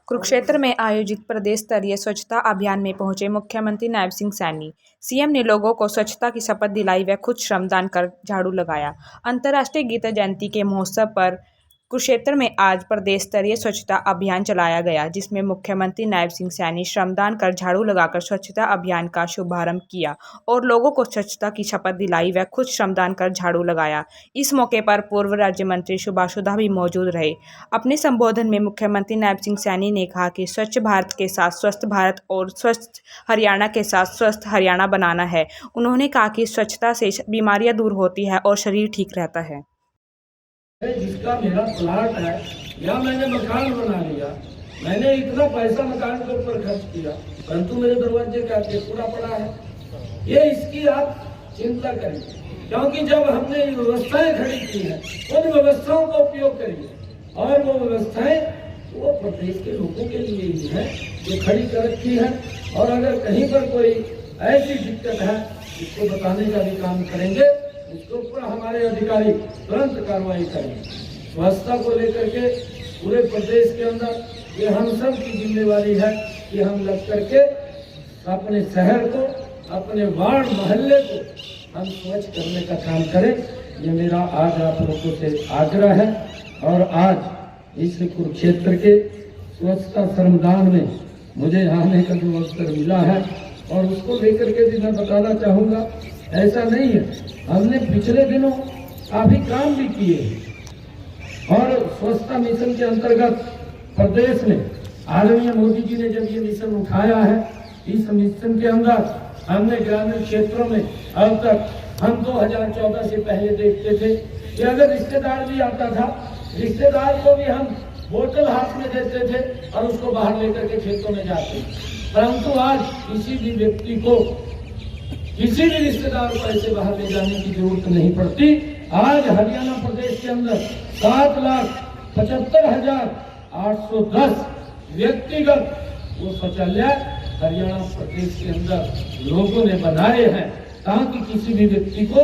कुरुक्षेत्र में आयोजित प्रदेश स्तरीय स्वच्छता अभियान में पहुंचे मुख्यमंत्री नायब सिंह सैनी। सीएम ने लोगों को स्वच्छता की शपथ दिलाई व खुद श्रमदान कर झाड़ू लगाया। अंतर्राष्ट्रीय गीता जयंती के महोत्सव पर कुरुक्षेत्र में आज प्रदेश स्तरीय स्वच्छता अभियान चलाया गया, जिसमें मुख्यमंत्री नायब सिंह सैनी श्रमदान कर झाड़ू लगाकर स्वच्छता अभियान का शुभारंभ किया और लोगों को स्वच्छता की शपथ दिलाई व खुद श्रमदान कर झाड़ू लगाया। इस मौके पर पूर्व राज्य मंत्री सुभाष भी मौजूद रहे। अपने संबोधन में मुख्यमंत्री नायब सिंह सैनी ने कहा कि स्वच्छ भारत के साथ स्वस्थ भारत और स्वस्थ हरियाणा के साथ स्वस्थ हरियाणा बनाना है। उन्होंने कहा कि स्वच्छता से बीमारियां दूर होती है और शरीर ठीक रहता है। जिसका मेरा प्लाट है या मैंने मकान बना लिया, मैंने इतना पैसा मकान के ऊपर खर्च किया, परंतु मेरे दरवाजे का पूरा पड़ा है। ये इसकी आप चिंता करिए, क्योंकि जब हमने व्यवस्थाएं खड़ी की है उन व्यवस्थाओं का उपयोग करिए, और वो व्यवस्थाएं वो प्रदेश के लोगों के लिए ही है जो खड़ी कर रखी है। और अगर कहीं पर कोई ऐसी दिक्कत है इसको बताने का भी काम करेंगे, इसके ऊपर हमारे अधिकारी तुरंत कार्रवाई करेंगे। स्वच्छता को लेकर के पूरे प्रदेश के अंदर ये हम सब की जिम्मेवारी है कि हम लग करके अपने शहर को, अपने वार्ड मोहल्ले को हम स्वच्छ करने का काम करें। ये मेरा आज आप लोगों से आग्रह है। और आज इस कुरुक्षेत्र के स्वच्छता श्रमदान में मुझे आने का जो अवसर मिला है और उसको लेकर के भी मैं बताना चाहूँगा, ऐसा नहीं है, हमने पिछले दिनों काफी काम भी किए और स्वच्छता मिशन के अंतर्गत प्रदेश में आदरणीय मोदी जी ने जब ये मिशन उठाया है, इस मिशन के अंदर हमने ग्रामीण क्षेत्रों में अब तक हम 2014 से पहले देखते थे कि अगर रिश्तेदार भी आता था, रिश्तेदार को भी हम बोतल हाथ में देते थे और उसको बाहर लेकर के खेतों में जाते, परंतु आज किसी भी व्यक्ति को, किसी भी रिश्तेदार को ऐसे बाहर ले जाने की जरूरत नहीं पड़ती। आज हरियाणा प्रदेश के अंदर 7,75,810 व्यक्तिगत वो शौचालय हरियाणा प्रदेश के अंदर लोगों ने बनाए हैं ताकि किसी भी व्यक्ति को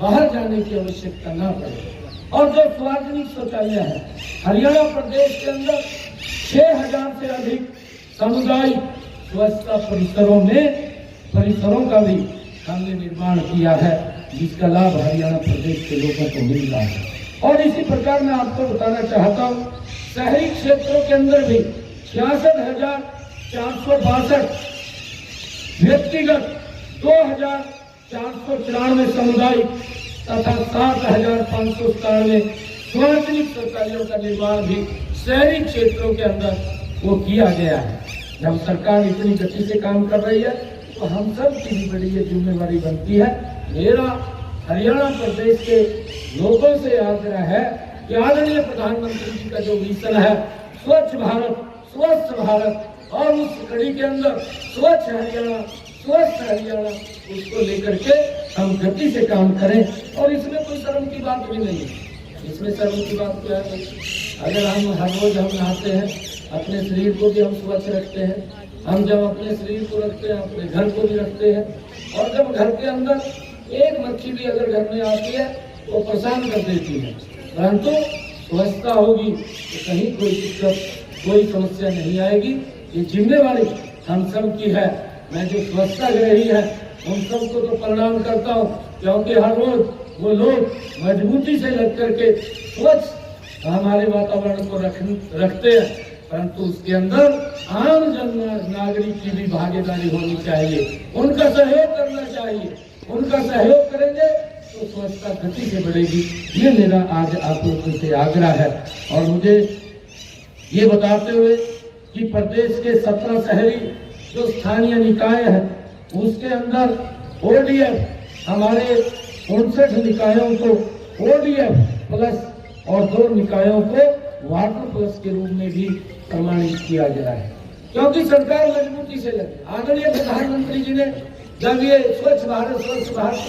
बाहर जाने की आवश्यकता न पड़े। और जो सार्वजनिक शौचालय है हरियाणा प्रदेश के अंदर 6,000 से अधिक सामुदायिक स्वच्छता परिसरों का भी हमने निर्माण किया है, जिसका लाभ हरियाणा प्रदेश के लोगों को मिल रहा है। और इसी प्रकार मैं आपको बताना चाहता हूँ, शहरी क्षेत्रों के अंदर भी 66,462 व्यक्तिगत, 2,494 सामुदायिक तथा 7,597 सार्वजनिक शौचालयों का निर्माण भी शहरी क्षेत्रों के अंदर वो किया गया है। जब सरकार इतनी गति से काम कर रही है तो हम सब की भी बड़ी ये जिम्मेवारी बनती है। मेरा हरियाणा प्रदेश के लोगों से आग्रह है कि आदरणीय प्रधानमंत्री जी का जो मिशन है स्वच्छ भारत, स्वस्थ भारत, और उस कड़ी के अंदर स्वच्छ हरियाणा, स्वस्थ हरियाणा, उसको लेकर के हम गति से काम करें। और इसमें कोई शर्म की बात भी नहीं है, इसमें शर्म की बात क्या है? अगर हम हर रोज हम नहाते हैं, अपने शरीर को भी हम स्वच्छ रखते हैं, हम जब अपने शरीर को रखते हैं अपने घर को भी रखते हैं, और जब घर के अंदर एक मक्खी भी अगर घर में आती है वो परेशान कर देती है, परंतु स्वच्छता होगी तो कहीं कोई दिक्कत, कोई समस्या नहीं आएगी। ये जिम्मेवारी हम सब की है। मैं जो स्वच्छता ग्रही है उन सबको तो प्रणाम करता हूँ, क्योंकि हर रोज वो लोग मजबूती से लग करके स्वच्छ हमारे वातावरण को रखते हैं, परंतु उसके अंदर आम जन नागरिक की भी भागीदारी होनी चाहिए, उनका सहयोग करना चाहिए। उनका सहयोग करेंगे तो स्वच्छता गति से बढ़ेगी। ये मेरा आज आप लोगों से आग्रह है। और मुझे ये बताते हुए कि प्रदेश के 17 शहरी जो स्थानीय निकाय है उसके अंदर ODF हमारे 59 निकायों को ODF प्लस और 2 निकायों को वाटर प्लस के रूप में भी प्रमाणित किया गया है, क्योंकि सरकार मजबूती से लगे। आदरणीय प्रधानमंत्री जी ने जब ये स्वच्छ भारत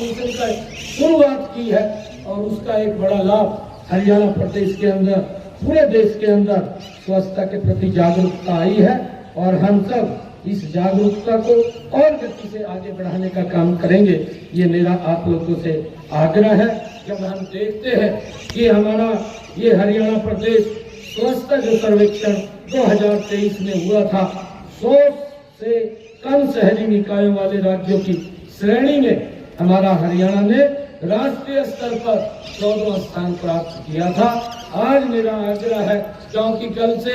मिशन का शुरुआत की है और उसका एक बड़ा लाभ हरियाणा प्रदेश के अंदर, पूरे देश के अंदर स्वच्छता के प्रति जागरूकता आई है। और हम सब इस जागरूकता को और गति से आगे बढ़ाने का काम करेंगे। ये मेरा आप लोगों से आग्रह है। जब हम देखते हैं कि हमारा ये हरियाणा प्रदेश स्वच्छता जो सर्वेक्षण 2023 में हुआ था, 100 से कम शहरी निकायों वाले राज्यों की श्रेणी में हमारा हरियाणा ने राष्ट्रीय स्तर पर 14वां स्थान प्राप्त किया था। आज मेरा आग्रह है, क्योंकि कल से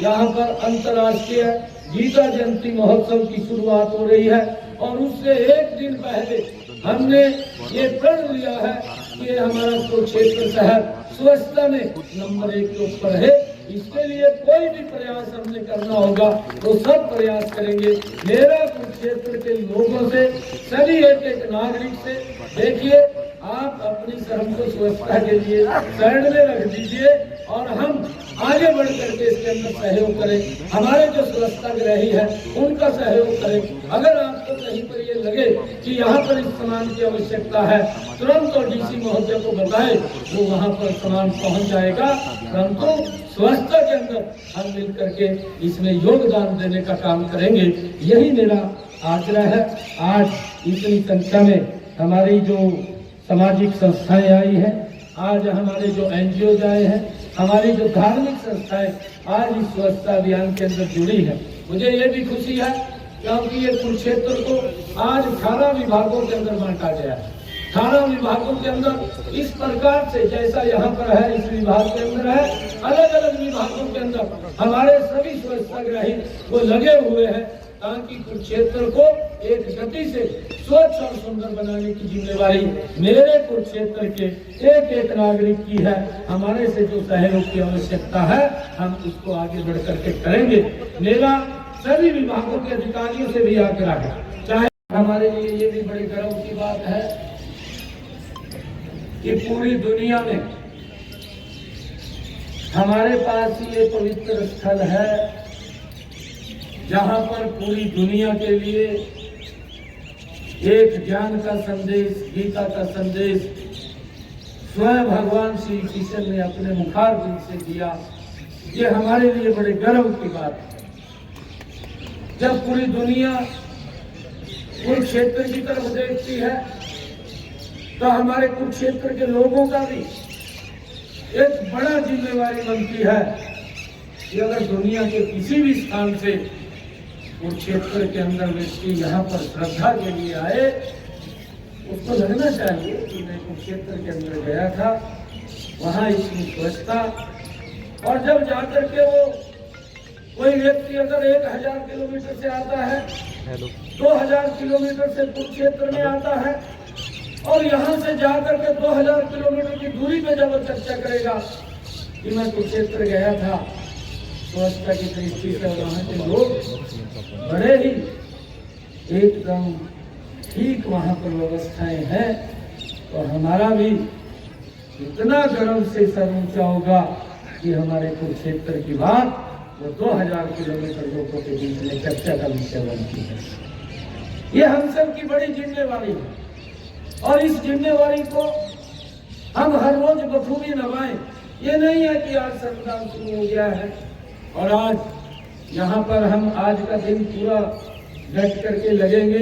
यहाँ पर अंतर्राष्ट्रीय गीता जयंती महोत्सव की शुरुआत हो रही है और उससे एक दिन पहले हमने ये प्रण लिया है कि हमारा कुरुक्षेत्र शहर स्वच्छता में नंबर 1 के ऊपर है। इसके लिए कोई भी प्रयास हमने करना होगा तो सब प्रयास करेंगे। मेरा कुरुक्षेत्र के लोगों से, सभी एक नागरिक से, देखिए आप अपनी शर्म को स्वच्छता के लिए साइड में रख दीजिए और हम आगे बढ़ करके इसके अंदर सहयोग करें। हमारे जो स्वच्छता ग्रही है उनका सहयोग करें। अगर आपको कहीं पर ये लगे कि यहाँ पर इस सामान की आवश्यकता है, तुरंत और डीसी महोदय को बताएं, वो वहाँ पर सामान पहुँच जाएगा। परंतु स्वच्छता के अंदर हम मिल करके इसमें योगदान देने का काम करेंगे, यही मेरा आग्रह है। आज इतनी संख्या में हमारी जो सामाजिक संस्थाएं आई हैं, आज हमारे जो NGO आए हैं, हमारी जो धार्मिक संस्थाएं आज इस स्वच्छता अभियान के अंदर जुड़ी है। मुझे ये भी खुशी है क्योंकि ये कुरुक्षेत्र को आज 18 विभागों के अंदर बांटा गया है। 18 विभागों के अंदर इस प्रकार से जैसा यहाँ पर है, इस विभाग के अंदर है, अलग अलग विभागों के अंदर हमारे सभी स्वच्छताग्राही वो लगे हुए हैं ताकि कुरुक्षेत्र को एक गति से स्वच्छ और सुंदर बनाने की जिम्मेवारी मेरे कुरुक्षेत्र के एक नागरिक की है। हमारे से जो सहयोग की आवश्यकता है हम उसको आगे बढ़ करके करेंगे। मेरा सभी विभागों के अधिकारियों से भी आग्रह है, चाहे हमारे लिए ये भी बड़े गर्व की बात है कि पूरी दुनिया में हमारे पास ये पवित्र स्थल है जहां पर पूरी दुनिया के लिए एक ज्ञान का संदेश, गीता का संदेश स्वयं भगवान श्री कृष्ण ने अपने मुखारबिंद से दिया। ये हमारे लिए बड़े गर्व की बात है। जब पूरी दुनिया कुरुक्षेत्र की तरफ देखती है तो हमारे कुरुक्षेत्र के लोगों का भी एक बड़ा जिम्मेवारी बनती है कि अगर दुनिया के किसी भी स्थान से कुरुक्षेत्र के अंदर व्यक्ति यहाँ पर श्रद्धा के लिए आए, उसको लगना चाहिए कि मैं कुरुक्षेत्र के अंदर गया था, वहाँ इतनी स्वच्छता। और जब जाकर के वो कोई व्यक्ति अगर 1000 किलोमीटर से आता है, 2000 किलोमीटर से कुरुक्षेत्र में आता है और यहाँ से जाकर के 2000 किलोमीटर की दूरी पे जब चर्चा करेगा कि मैं कुरुक्षेत्र गया था, स्वच्छता की दृष्टि से वहाँ के लोग बड़े ही एकदम ठीक वहाँ पर व्यवस्थाएं हैं, तो हमारा भी इतना गर्व से सर ऊंचा होगा कि हमारे कुरुक्षेत्र की बात वो 2000 किलोमीटर लोगों के बीच में चर्चा का विषय बनती है। ये हम सब की बड़ी जिम्मेवारी है और इस जिम्मेवारी को हम हर रोज बखूबी निभाएं। ये नहीं है कि आज श्रमदान शुरू हो गया है और आज यहाँ पर हम आज का दिन पूरा डट करके लगेंगे,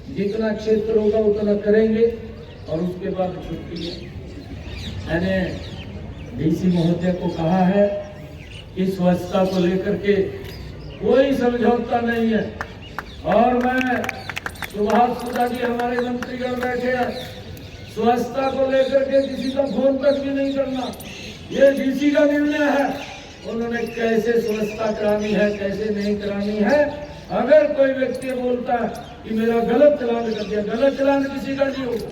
जितना क्षेत्र होगा उतना करेंगे और उसके बाद छुट्टी है। मैंने डीसी महोदय को कहा है कि स्वच्छता को लेकर के कोई समझौता नहीं है और मैं सुभाष सुधा जी हमारे मंत्रीगण बैठे हैं, स्वच्छता को लेकर के किसी का फोन तक भी नहीं करना, ये डीसी का निर्णय है। उन्होंने कैसे स्वच्छता करानी है, कैसे नहीं करानी है। अगर कोई व्यक्ति बोलता है कि मेरा गलत चलान कर दिया, गलत चलान किसी का नहीं होगा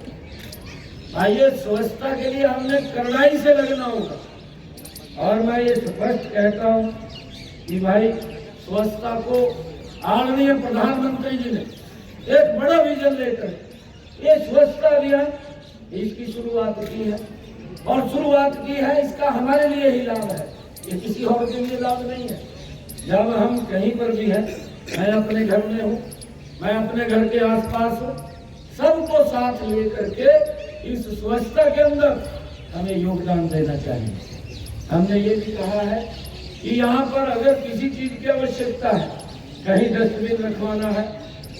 भाई, ये स्वच्छता के लिए हमने कड़ाई से लगना होगा। और मैं ये स्पष्ट कहता हूँ कि भाई स्वच्छता को आदरणीय प्रधानमंत्री जी ने एक बड़ा विजन लेकर ये स्वच्छता अभियान इसकी शुरुआत की है और शुरुआत की है, इसका हमारे लिए ही लाभ है, ये किसी और के लिए लाभ नहीं है। जब हम कहीं पर भी हैं, मैं अपने घर में हूँ, मैं अपने घर के आसपास हूँ, सबको साथ लेकर के इस स्वच्छता के अंदर हमें योगदान देना चाहिए। हमने ये भी कहा है कि यहाँ पर अगर किसी चीज की आवश्यकता है, कहीं डस्टबिन रखवाना है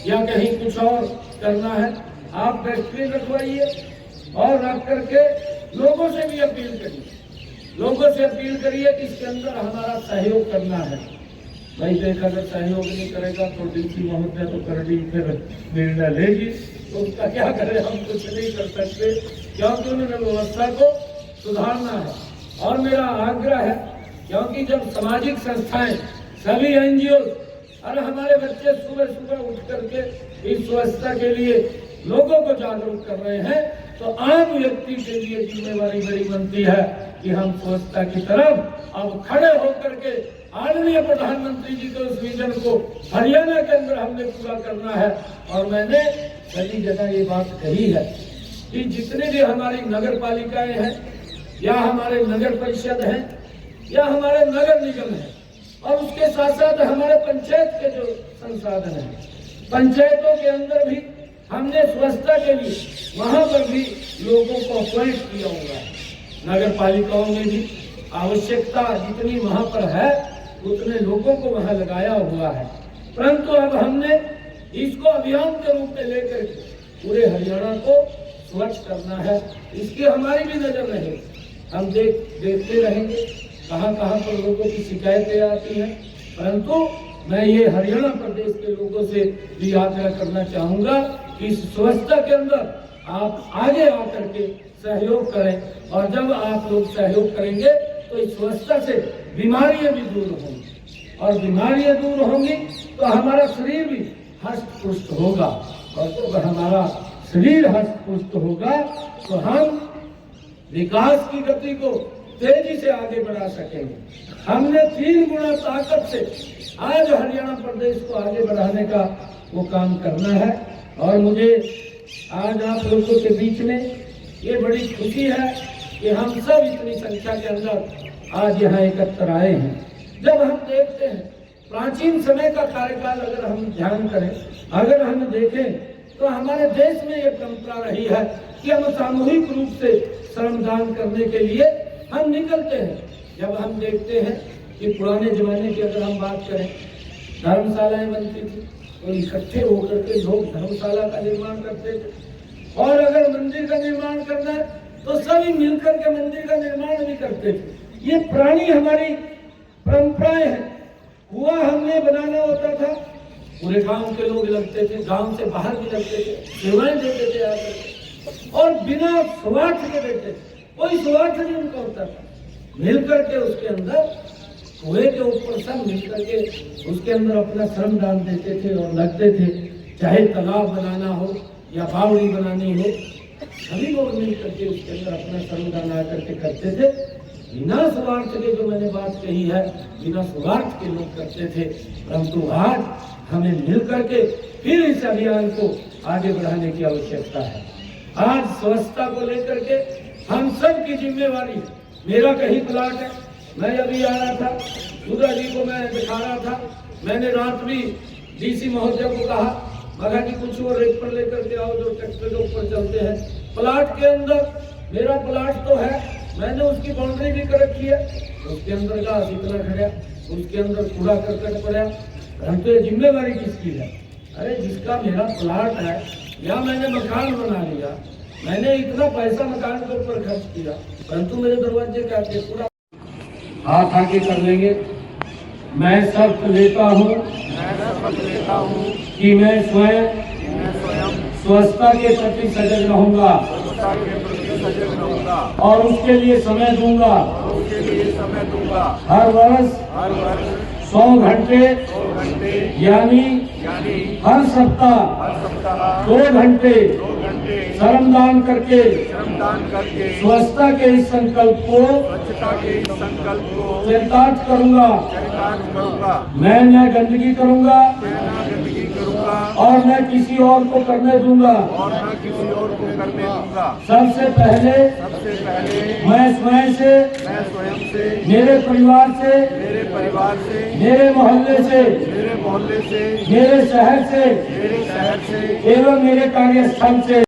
या कहीं कुछ और करना है, आप डस्टबिन रखवाइए और रख करके लोगों से भी अपील करिए लोगों से अपील करिए कि इसके अंदर हमारा सहयोग करना है। भाई देख, अगर सहयोग नहीं करेगा तो डीसी महोदय तो करड़ी फिर निर्णय लेगी, तो उसका क्या करें, हम कुछ नहीं कर सकते, क्योंकि उन्होंने व्यवस्था को सुधारना है। और मेरा आग्रह है, क्योंकि जब सामाजिक संस्थाएं, सभी एनजीओ और हमारे बच्चे सुबह सुबह उठ करके इस स्वच्छता के लिए लोगों को जागरूक कर रहे हैं, तो आम व्यक्ति के लिए जिम्मेवारी बड़ी बनती है कि हम स्वच्छता की तरफ अब खड़े होकर के आदरणीय प्रधानमंत्री जी के उस विजन को हरियाणा के अंदर हमने पूरा करना है। और मैंने सभी जगह ये बात कही है कि जितने भी हमारी नगर पालिकाएं हैं या हमारे नगर परिषद हैं या हमारे नगर निगम हैं, और उसके साथ साथ हमारे पंचायत के जो संसाधन हैं, पंचायतों के अंदर भी हमने स्वच्छता के लिए वहां पर भी लोगों को अपॉइंट किया हुआ है। नगर पालिकाओं में भी आवश्यकता जितनी वहां पर है उतने लोगों को वहां लगाया हुआ है, परंतु अब हमने इसको अभियान के रूप में लेकर पूरे हरियाणा को स्वच्छ करना है। इसकी हमारी भी नजर रहेगी, हम देखते रहेंगे कहां कहां पर लोगों की शिकायतें आती हैं, परंतु मैं ये हरियाणा प्रदेश के लोगों से भी आग्रह करना चाहूंगा कि इस स्वच्छता के अंदर आप आगे आकर के सहयोग करें, और जब आप लोग सहयोग करेंगे तो इस स्वच्छता से बीमारियां भी दूर होंगी, और बीमारियां दूर होंगी तो हमारा शरीर भी हष्ट पुष्ट होगा, और जब हमारा शरीर हष्ट पुष्ट होगा तो हम विकास की गति को तेजी से आगे बढ़ा सकेंगे। हमने 3 गुना ताकत से आज हरियाणा प्रदेश को आगे बढ़ाने का वो काम करना है। और मुझे आज आप लोगों के बीच में ये बड़ी खुशी है कि हम सब इतनी संख्या के अंदर आज यहाँ एकत्र आए हैं। जब हम देखते हैं प्राचीन समय का कार्यकाल, अगर हम ध्यान करें, अगर हम देखें तो हमारे देश में ये परंपरा रही है कि हम सामूहिक रूप से श्रमदान करने के लिए हम निकलते हैं। जब हम देखते हैं कि पुराने जमाने की अगर हम बात करें, धर्मशालाएं बनती थी तो इकट्ठे होकर के लोग धर्मशाला का निर्माण करते थे, और अगर मंदिर का निर्माण करना है तो सभी मिलकर के मंदिर का निर्माण भी करते थे। ये पुरानी हमारी परंपराएं हैं। कुआं हमने बनाना होता था, पूरे गांव के लोग लगते थे, गांव से बाहर भी लगते थे, सेवाएं देते थे आकर, और बिना स्वार्थ के देते थे, कोई स्वार्थ नहीं उनका होता था। मिलकर के उसके अंदर कुएं के ऊपर सब मिलकर के उसके अंदर अपना श्रमदान देते थे और लगते थे, चाहे तालाब बनाना हो या बावड़ी बनानी हो, सभी लोग मिलकर के उसके अंदर अपना श्रमदान आकर के करते थे। बिना स्वार्थ के, जो मैंने बात कही है, बिना स्वार्थ के लोग करते थे, परंतु आज हमें मिलकर के फिर इस अभियान को आगे बढ़ाने की आवश्यकता है। आज स्वच्छता को लेकर के हम सब की जिम्मेवारी है। मेरा कहीं प्लाट है, मैं अभी आ रहा था, दुर्गा जी को मैं दिखा रहा था, मैंने रात भी डीसी महोदय को कहा, मगर कि कुछ वो रेत पर लेकर के आओ जो ट्रैक्टर के ऊपर चलते हैं। प्लाट के अंदर मेरा प्लाट तो है, मैंने उसकी बाउंड्री भी कर रखी है, उसके अंदर घास इतना खड़ा, उसके अंदर कूड़ा करकट पड़ा, परंतु ये जिम्मेवारी किसकी है? अरे जिसका मेरा प्लाट है, या मैंने मकान बना लिया, मैंने इतना पैसा मकान के ऊपर खर्च किया, परंतु मेरे दरवाजे के आगे पूरा हाथ आगे कर लेंगे। मैं शर्त लेता हूँ कि मैं स्वयं स्वच्छता के प्रति सजग रहूंगा और उसके लिए समय दूंगा। हर वर्ष 100 घंटे यानी हर सप्ताह 2 घंटे श्रमदान करके स्वच्छता के इस संकल्प को चरितार्थ करूंगा। मैं न गंदगी करूंगा और न किसी और को करने दूंगा। सबसे पहले मैं स्वयं से, मेरे परिवार से, मेरे मोहल्ले से, मेरे शहर से एवं मेरे कार्यस्थल से